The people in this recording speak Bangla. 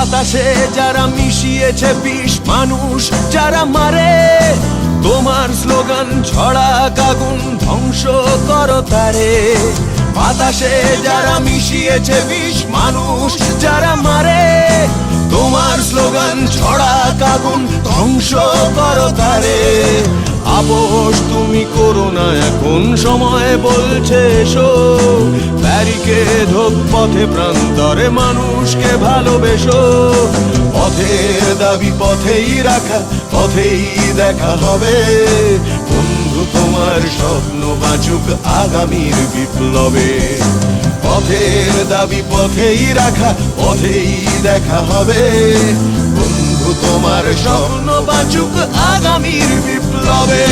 বাতাসে যারা মিশিয়েছে বিষ, মানুষ যারা মারে, তোমার স্লোগান ছড়া আগুন ধ্বংস করো তারে। বাতাসে যারা মিশিয়েছে বিষ, মানুষ যারা মারে, তোমার স্লোগান ছড়া আগুন ধ্বংস করো তারে। আপোষ তুমি করো না, এখন সময় বলছে এসো, ব্যারিকেড হোক পথে প্রান্তরে, মানুষকে ভালোবেসো। পথের দাবি পথেই রাখা, পথেই দেখা হবে। বন্ধু তোমার স্বপ্ন বাঁচুক আগামীর বিপ্লবে। পথের দাবি পথেই রাখা, পথেই দেখা হবে। বন্ধু তোমার স্বপ্ন বাঁচুক আগামীর বিপ্লবে।